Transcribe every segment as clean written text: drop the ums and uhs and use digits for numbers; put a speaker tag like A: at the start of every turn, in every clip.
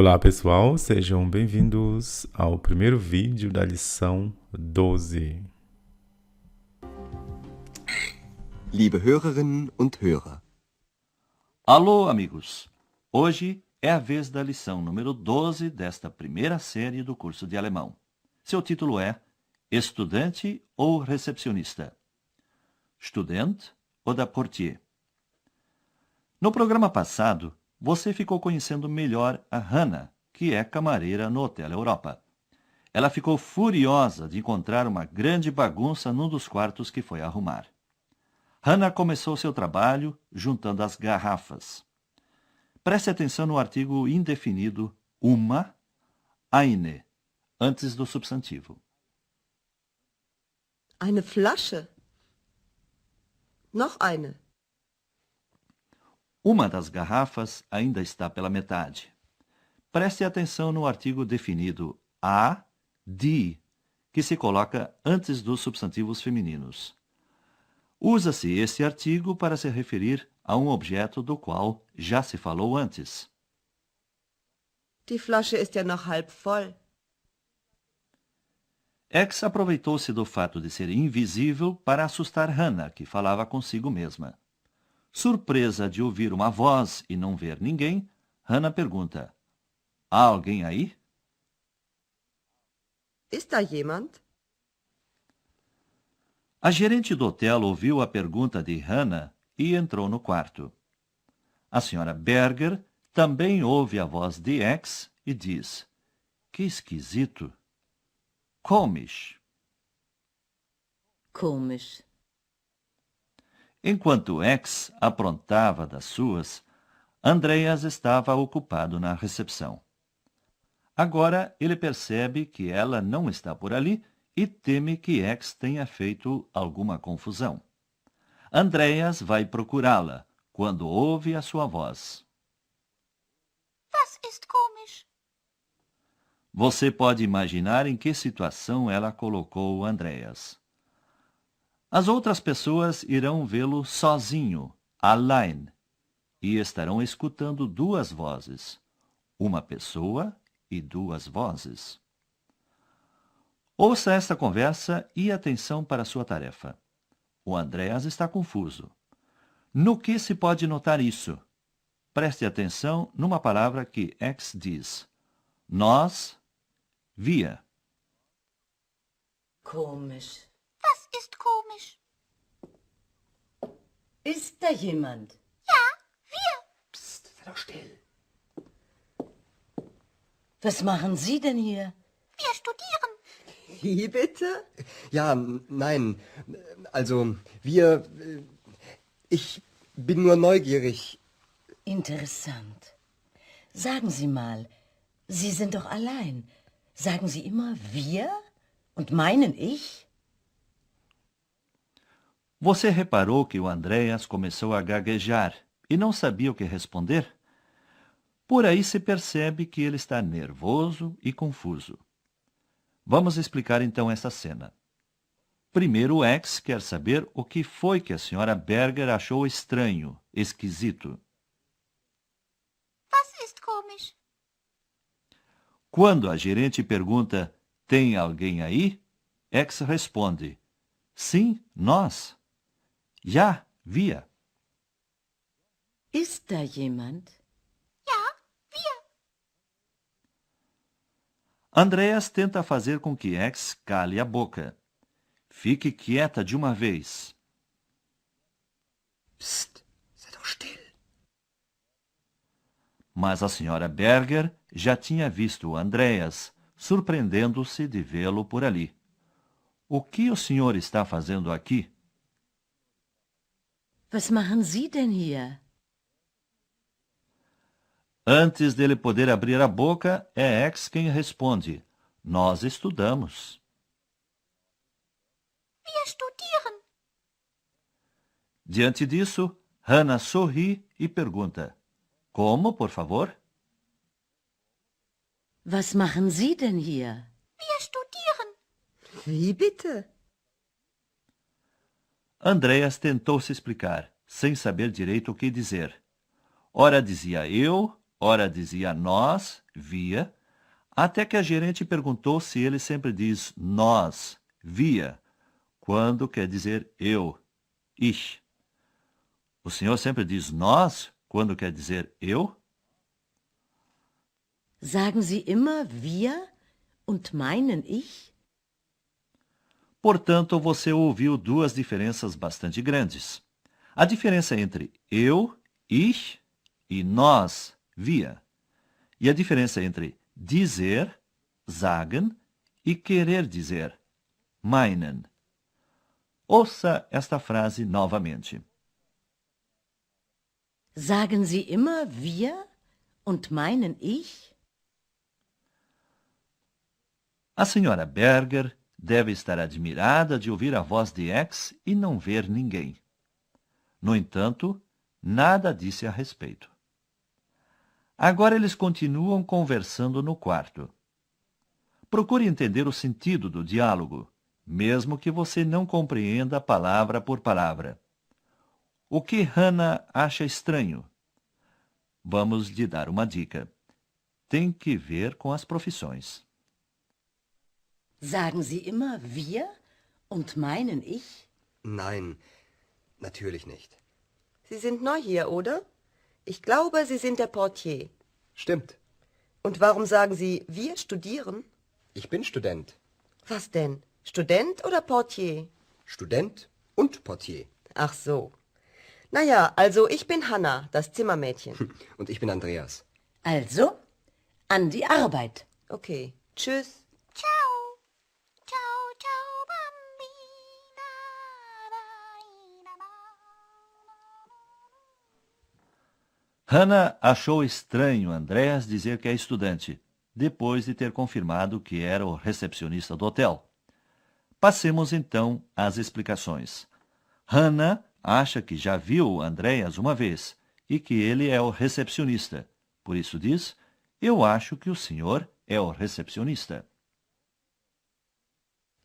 A: Olá pessoal, sejam bem-vindos ao primeiro vídeo da lição 12.
B: Liebe Hörerinnen und Hörer.
C: Alô, amigos! Hoje é a vez da lição número 12 desta primeira série do curso de alemão. Seu título é Estudante ou Recepcionista? Student oder Portier? No programa passado, você ficou conhecendo melhor a Hannah, que é camareira no Hotel Europa. Ela ficou furiosa de encontrar uma grande bagunça num dos quartos que foi arrumar. Hannah começou seu trabalho juntando as garrafas. Preste atenção no artigo indefinido uma, eine, antes do substantivo.
D: Eine Flasche. Noch eine.
C: Uma das garrafas ainda está pela metade. Preste atenção no artigo definido a, die, que se coloca antes dos substantivos femininos. Usa-se este artigo para se referir a um objeto do qual já se falou antes.
D: Die Flasche ist ja noch halb voll.
C: X aproveitou-se do fato de ser invisível para assustar Hannah, que falava consigo mesma. Surpresa de ouvir uma voz e não ver ninguém, Hannah pergunta: há alguém aí?
D: Ist da jemand?
C: A gerente do hotel ouviu a pergunta de Hannah e entrou no quarto. A senhora Berger também ouve a voz de X e diz: que esquisito. Komisch.
E: Komisch.
C: Enquanto X aprontava das suas, Andreas estava ocupado na recepção. Agora ele percebe que ela não está por ali e teme que X tenha feito alguma confusão. Andreas vai procurá-la quando ouve a sua voz.
E: Was ist komisch?
C: Você pode imaginar em que situação ela colocou o Andreas. As outras pessoas irão vê-lo sozinho, allein, e estarão escutando duas vozes, uma pessoa e duas vozes. Ouça esta conversa e atenção para sua tarefa. O Andreas está confuso. No que se pode notar isso? Preste atenção numa palavra que X diz. Nós, wir.
E: Komisch.
F: Was ist komisch?
E: Ist da jemand?
F: Ja, wir.
E: Psst, sei doch still. Was machen Sie denn hier?
F: Wir studieren.
D: Wie bitte?
B: Ja, nein, also wir... Ich bin nur neugierig.
E: Interessant. Sagen Sie mal, Sie sind doch allein. Sagen Sie immer wir und meinen ich?
C: Você reparou que o Andreas começou a gaguejar e não sabia o que responder? Por aí se percebe que ele está nervoso e confuso. Vamos explicar então essa cena. Primeiro o X quer saber o que foi que a senhora Berger achou estranho, esquisito.
F: Was ist komisch?
C: Quando a gerente pergunta, tem alguém aí? X responde, sim, nós. Ja, wir.
E: Ist da jemand?
F: Ja, wir.
C: Andreas tenta fazer com que X cale a boca. Fique quieta de uma vez.
B: Psst, sei doch still.
C: Mas a senhora Berger já tinha visto o Andreas, surpreendendo-se de vê-lo por ali. O que o senhor está fazendo aqui?
E: Was machen Sie denn hier?
C: Antes dele poder abrir a boca, é X quem responde. Nós estudamos.
F: Wir studieren.
C: Diante disso, Hannah sorri e pergunta. Como, por favor?
E: Was machen Sie denn hier?
F: Wir studieren.
D: Wie bitte?
C: Andreas tentou se explicar, sem saber direito o que dizer. Ora dizia eu, ora dizia nós, wir, até que a gerente perguntou se ele sempre diz nós, wir, quando quer dizer eu, ich. O senhor sempre diz nós quando quer dizer eu?
E: Sagen Sie immer wir und meinen ich?
C: Portanto, você ouviu duas diferenças bastante grandes. A diferença entre eu, ich, e nós, wir. E a diferença entre dizer, sagen, e querer dizer, meinen. Ouça esta frase novamente.
E: Sagen Sie immer wir und meinen ich?
C: A senhora Berger deve estar admirada de ouvir a voz de X e não ver ninguém. No entanto, nada disse a respeito. Agora eles continuam conversando no quarto. Procure entender o sentido do diálogo, mesmo que você não compreenda palavra por palavra. O que Hannah acha estranho? Vamos lhe dar uma dica. Tem que ver com as profissões.
E: Sagen Sie immer wir und meinen ich?
B: Nein, natürlich nicht.
D: Sie sind neu hier, oder? Ich glaube, Sie sind der Portier.
B: Stimmt.
D: Und warum sagen Sie, wir studieren?
B: Ich bin Student.
D: Was denn? Student oder Portier?
B: Student und Portier.
D: Ach so. Naja, also ich bin Hanna, das Zimmermädchen.
B: Und ich bin Andreas.
E: Also, an die Arbeit.
D: Okay, tschüss.
F: Ciao. Ciao, ciao, bambina.
C: Hannah achou estranho Andreas dizer que é estudante, depois de ter confirmado que era o recepcionista do hotel. Passemos então às explicações. Hannah acha que já viu Andreas uma vez e que ele é o recepcionista. Por isso diz, eu acho que o senhor é o recepcionista.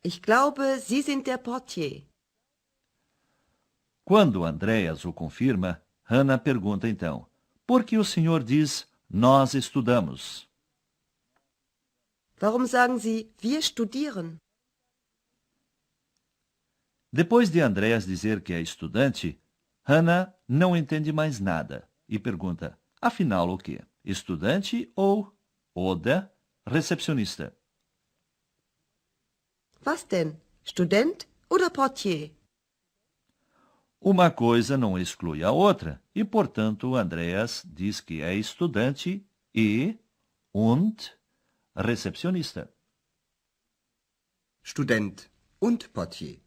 D: Ich glaube, Sie sind der Portier.
C: Quando Andreas o confirma, Hannah pergunta então, por que o senhor diz, nós estudamos?
D: Warum sagen Sie, wir studieren?
C: Depois de Andreas dizer que é estudante, Hannah não entende mais nada e pergunta, afinal o quê? Estudante ou recepcionista?
D: Was denn? Student oder Portier?
C: Uma coisa não exclui a outra e, portanto, Andreas diz que é estudante und recepcionista.
B: Student und Portier.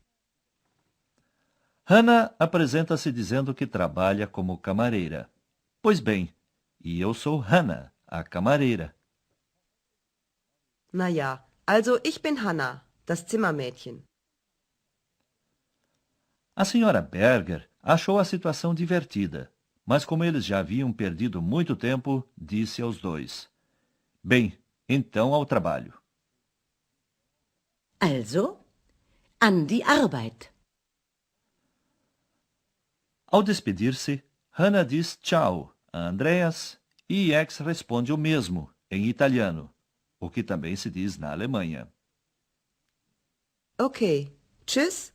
C: Hannah apresenta-se dizendo que trabalha como camareira. Pois bem, e eu sou Hannah, a camareira.
D: Naja, also ich bin Hanna, das Zimmermädchen.
C: A senhora Berger achou a situação divertida, mas como eles já haviam perdido muito tempo, disse aos dois, bem, então ao trabalho.
E: Also, an die Arbeit.
C: Ao despedir-se, Hannah diz tchau a Andreas e X responde o mesmo, em italiano, o que também se diz na Alemanha.
D: Okay, tschüss.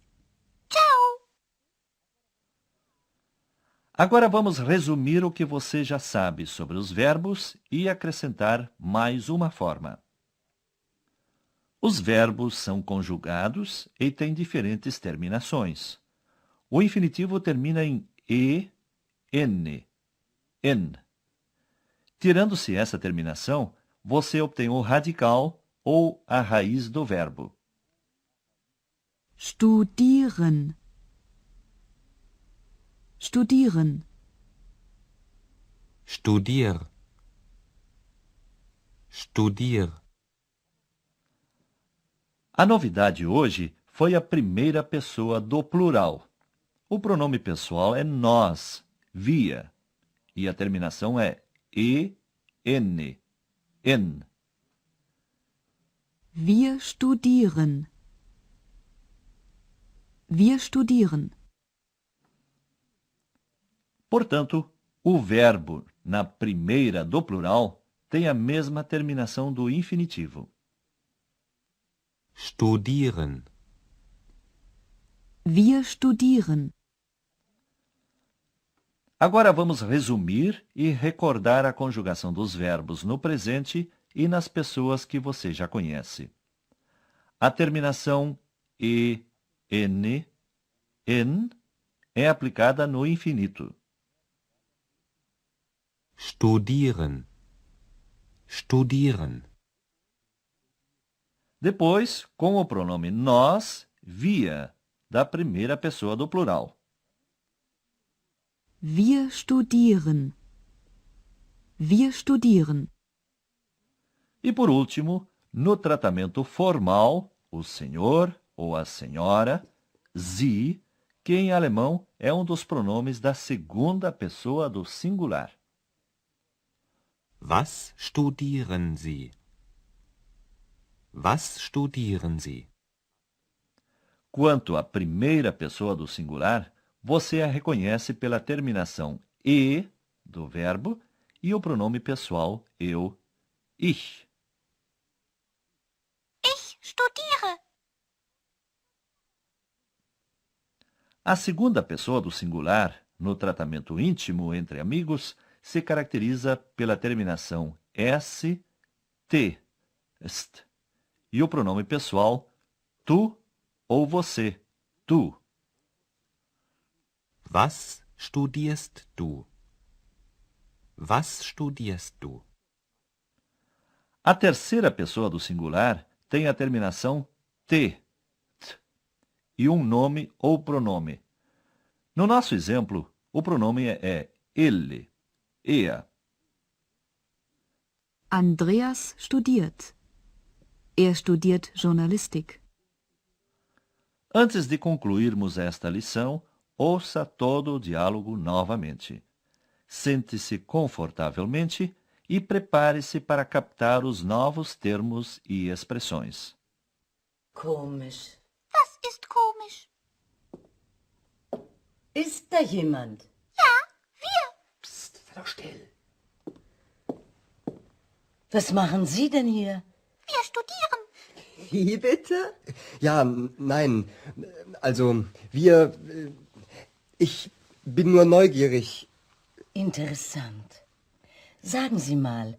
F: Ciao.
C: Agora vamos resumir o que você já sabe sobre os verbos e acrescentar mais uma forma. Os verbos são conjugados e têm diferentes terminações. O infinitivo termina em n. Tirando-se essa terminação, você obtém o radical ou a raiz do verbo.
G: Studieren. Studieren.
H: Studier. Studier.
C: A novidade hoje foi a primeira pessoa do plural. O pronome pessoal é nós, wir, e a terminação é en.
G: Wir studieren. Wir studieren.
C: Portanto, o verbo na primeira do plural, tem a mesma terminação do infinitivo.
H: Studieren.
G: Wir studieren.
C: Agora vamos resumir e recordar a conjugação dos verbos no presente e nas pessoas que você já conhece. A terminação e, n, en, é aplicada no infinito.
H: Studieren. Studieren.
C: Depois, com o pronome nós, wir, da primeira pessoa do plural.
G: Wir studieren. Wir studieren.
C: E por último, no tratamento formal, o senhor ou a senhora, Sie, que em alemão é um dos pronomes da segunda pessoa do singular.
H: Was studieren Sie? Was studieren Sie?
C: Quanto à primeira pessoa do singular, você a reconhece pela terminação e do verbo e o pronome pessoal eu, ich.
F: Ich studiere.
C: A segunda pessoa do singular, no tratamento íntimo entre amigos, se caracteriza pela terminação s, t, st, e o pronome pessoal tu ou você, tu.
H: Was studierst du? Was studierst du?
C: A terceira pessoa do singular tem a terminação t, t e um nome ou pronome. No nosso exemplo, o pronome é ele, er.
G: Andreas studiert. Er studiert Journalistik.
C: Antes de concluirmos esta lição, ouça todo o diálogo novamente. Sente-se confortavelmente e prepare-se para captar os novos termos e expressões.
E: Komisch.
F: Was ist komisch?
E: Ist da jemand?
B: Psst, sei doch still.
E: Was machen Sie denn hier?
F: Wir studieren.
D: Wie bitte?
B: Ja, nein. Also, ich bin nur neugierig.
E: Interessant. Sagen Sie mal,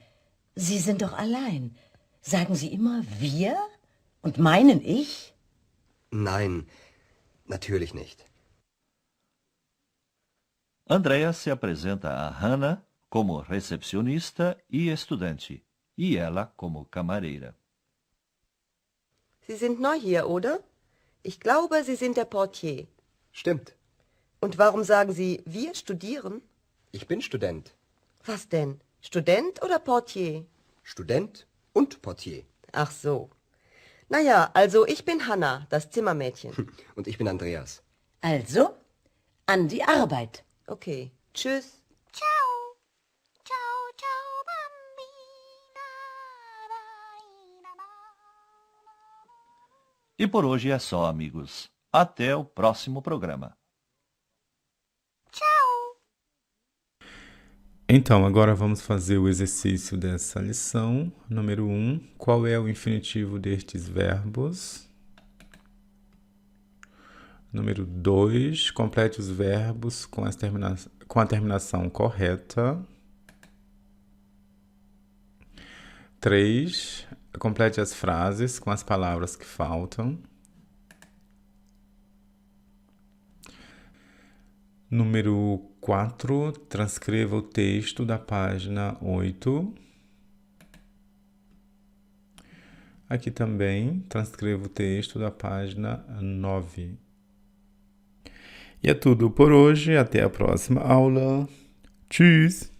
E: Sie sind doch allein. Sagen Sie immer wir und meinen ich?
B: Nein, natürlich nicht.
C: Andrea se apresenta a Hannah como recepcionista e estudante, e ela como camareira.
D: Sie sind neu hier, oder? Ich glaube, Sie sind der Portier.
B: Stimmt.
D: Und warum sagen Sie, wir studieren?
B: Ich bin Student.
D: Was denn? Student oder Portier?
B: Student und Portier.
D: Ach so. Naja, also ich bin Hanna, das Zimmermädchen.
B: Und ich bin Andreas.
E: Also, an die Arbeit.
D: Okay, tschüss.
F: Ciao. Ciao, ciao, bambina.
C: E por hoje é só, amigos. Até o próximo programa.
F: Ciao.
A: Então, agora vamos fazer o exercício dessa lição. Número 1. Qual é o infinitivo destes verbos? Número 2. Complete os verbos com a terminação correta. 3. Complete as frases com as palavras que faltam. Número 4. Transcreva o texto da página 8. Aqui também, transcreva o texto da página 9. E é tudo por hoje. Até a próxima aula. Tschüss!